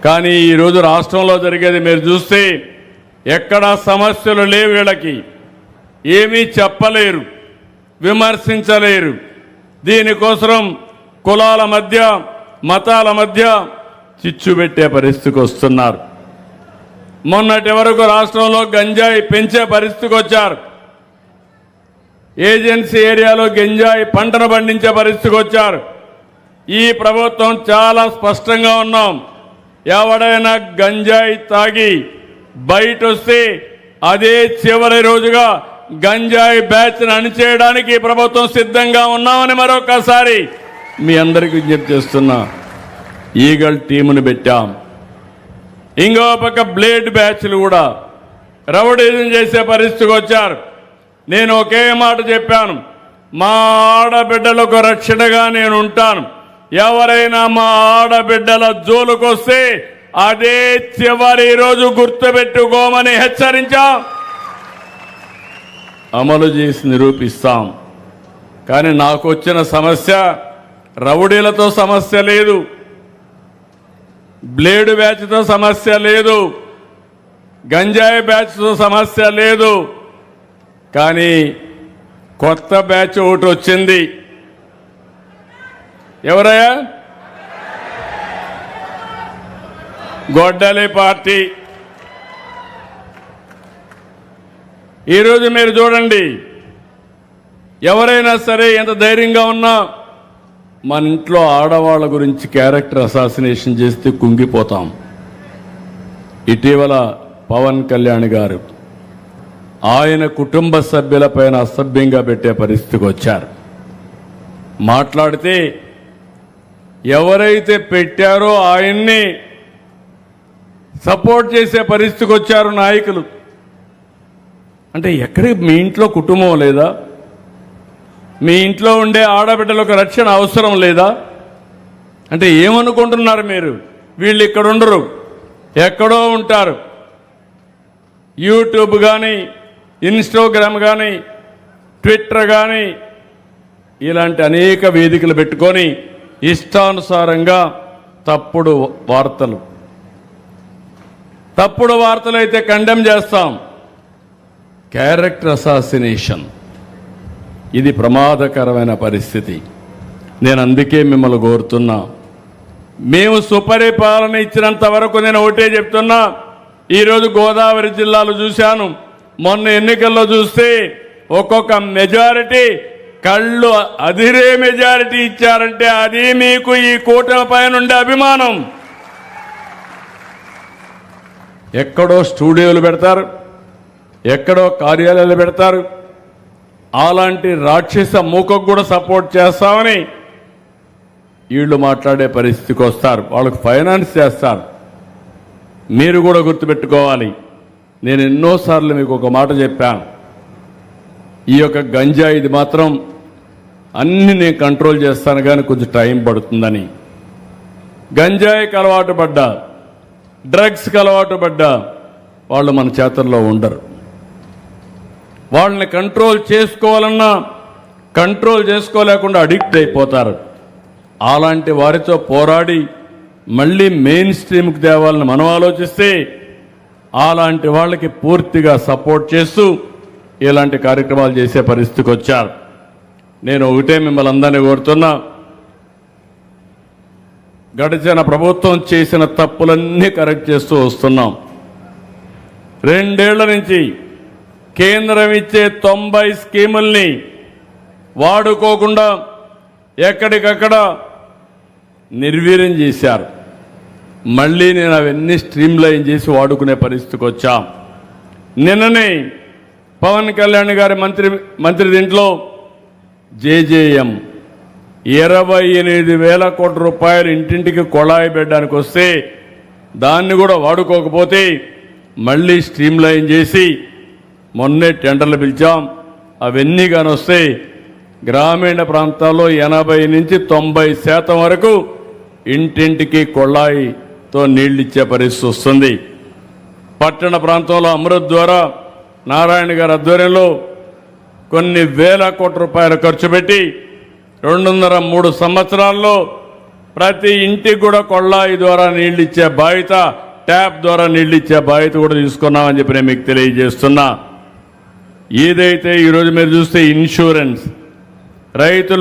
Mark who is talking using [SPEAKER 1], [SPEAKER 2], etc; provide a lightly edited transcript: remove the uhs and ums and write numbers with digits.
[SPEAKER 1] కానీ ఈరోజు రాష్ట్రంలో జరిగేది మీరు చూస్తే ఎక్కడా సమస్యలు లేవు. వీళ్ళకి ఏమీ చెప్పలేరు, విమర్శించలేరు. దీనికోసం కులాల మధ్య, మతాల మధ్య చిచ్చు పెట్టే పరిస్థితికి వస్తున్నారు. మొన్నటి వరకు రాష్ట్రంలో గంజాయి పెంచే పరిస్థితికి వచ్చారు. ఏజెన్సీ ఏరియాలో గంజాయి పంటను పండించే పరిస్థితికి వచ్చారు. ఈ ప్రభుత్వం చాలా స్పష్టంగా ఉన్నాం. ఎవడైనా గంజాయి తాగి బయట వస్తే అదే చివరి రోజుగా గంజాయి బ్యాచ్ను అణిచేయడానికి ప్రభుత్వం సిద్ధంగా ఉన్నామని మరొకసారి మీ అందరికీ విజ్ఞప్తి చేస్తున్నా. ఈగల్ టీమును పెట్టాం. ఇంకో పక్క బ్లేడ్ బ్యాచ్లు కూడా రౌడీజం చేసే పరిస్థితికి వచ్చారు. నేను ఒకే మాట చెప్పాను, మా ఆడబిడ్డలకు రక్షణగా నేను ఉంటాను. ఎవరైనా మా ఆడబిడ్డల జోలుకొస్తే అదే చివరి రోజు గుర్తుపెట్టుకోమని హెచ్చరించాం. అమలు చేసి నిరూపిస్తాం. కానీ నాకు వచ్చిన సమస్య రౌడీలతో సమస్య లేదు, బ్లేడు బ్యాచ్తో సమస్య లేదు, గంజాయి బ్యాచ్తో సమస్య లేదు. కానీ కొత్త బ్యాచ్ ఒకటి వచ్చింది. ఎవరయ్యా? గొడ్డలి పార్టీ. ఈరోజు మీరు చూడండి, ఎవరైనా సరే ఎంత ధైర్యంగా ఉన్నా మన ఇంట్లో ఆడవాళ్ళ గురించి క్యారెక్టర్ అసాసినేషన్ చేస్తే కుంగిపోతాం. ఇటీవల పవన్ కళ్యాణ్ గారు ఆయన కుటుంబ సభ్యులపైన అసభ్యంగా పెట్టే పరిస్థితికి వచ్చారు. మాట్లాడితే ఎవరైతే పెట్టారో ఆయన్ని సపోర్ట్ చేసే పరిస్థితికి వచ్చారు నాయకులు. అంటే ఎక్కడికి మీ ఇంట్లో కుటుంబం లేదా? మీ ఇంట్లో ఉండే ఆడబిడ్డలకు రక్షణ అవసరం లేదా? అంటే ఏమనుకుంటున్నారు మీరు? వీళ్ళు ఇక్కడ ఉండరు, ఎక్కడో ఉంటారు. యూట్యూబ్ కానీ, ఇన్స్టాగ్రామ్ కానీ, ట్విట్టర్ కానీ ఇలాంటి అనేక వేదికలు పెట్టుకొని ఇష్టానుసారంగా తప్పుడు వార్తలు అయితే కండెమ్ చేస్తాం. క్యారెక్టర్ అసాసినేషన్ ఇది ప్రమాదకరమైన పరిస్థితి. నేను అందుకే మిమ్మల్ని కోరుతున్నా, మేము సుపరిపాలన ఇచ్చినంత వరకు నేను ఒకటే చెప్తున్నా. ఈరోజు గోదావరి జిల్లాలో చూశాను, మొన్న ఎన్నికల్లో చూస్తే ఒక్కొక్క మెజారిటీ కళ్ళు అదిరే మెజారిటీ ఇచ్చారంటే అది మీకు ఈ కూటమి పైన ఉండే అభిమానం. ఎక్కడో స్టూడియోలు పెడతారు, ఎక్కడో కార్యాలయాలు పెడతారు. అలాంటి రాక్షస మూకకు కూడా సపోర్ట్ చేస్తామని వీళ్ళు మాట్లాడే పరిస్థితికి వస్తారు. వాళ్ళకు ఫైనాన్స్ చేస్తారు. మీరు కూడా గుర్తుపెట్టుకోవాలి, నేను ఎన్నోసార్లు మీకు ఒక మాట చెప్పాను, ఈ యొక్క గంజాయి ఇది మాత్రం అన్ని నేను కంట్రోల్ చేస్తాను కానీ కొంచెం టైం పడుతుందని. గంజాయికి అలవాటు పడ్డా, డ్రగ్స్కి అలవాటు పడ్డా వాళ్ళు మన చేతుల్లో ఉండరు. వాళ్ళని కంట్రోల్ చేసుకోవాలన్నా కంట్రోల్ చేసుకోలేకుండా అడిక్ట్ అయిపోతారు. అలాంటి వారితో పోరాడి మళ్ళీ మెయిన్ స్ట్రీమ్కి తేవాలని మనం ఆలోచిస్తే అలాంటి వాళ్ళకి పూర్తిగా సపోర్ట్ చేస్తూ ఇలాంటి కార్యక్రమాలు చేసే పరిస్థితికి వచ్చారు. నేను ఒకటే మిమ్మల్ని అందరినీ కోరుతున్నా, గడిచిన ప్రభుత్వం చేసిన తప్పులన్నీ కరెక్ట్ చేస్తూ వస్తున్నాం. 2 ఏళ్ల నుంచి కేంద్రం ఇచ్చే 90 స్కీముల్ని వాడుకోకుండా ఎక్కడికక్కడ నిర్వీర్యం చేశారు. మళ్ళీ నేను అవన్నీ స్ట్రీమ్లైన్ చేసి వాడుకునే పరిస్థితికి వచ్చాం. నిన్ననే పవన్ కళ్యాణ్ గారి మంత్రి దీంట్లో జేజేఎం 28,000 కోట్ల రూపాయలు ఇంటింటికి కొళాయి పెట్టడానికి వస్తే దాన్ని కూడా వాడుకోకపోతే మళ్ళీ స్ట్రీమ్లైన్ చేసి మొన్నే టెండర్లు పిలిచాం. అవన్నీ కానీ వస్తే గ్రామీణ ప్రాంతాల్లో 80 నుంచి 90% వరకు ఇంటింటికి కొళాయితో నీళ్లు ఇచ్చే పరిస్థితి వస్తుంది. పట్టణ ప్రాంతంలో అమృత్ ద్వారా నారాయణ గారి ఆధ్వర్యంలో కొన్ని వేల కోట్ల రూపాయలు ఖర్చు పెట్టి 2.5-3 సంవత్సరాల్లో ప్రతి ఇంటికి కూడా కొళ్ళాయి ద్వారా నీళ్లు ఇచ్చే బాధ్యత, ట్యాప్ ద్వారా నీళ్లు ఇచ్చే బాధ్యత కూడా తీసుకున్నామని చెప్పి నేను మీకు తెలియజేస్తున్నా. ఏదైతే ఈరోజు మీరు చూస్తే ఇన్సూరెన్స్ రైతులు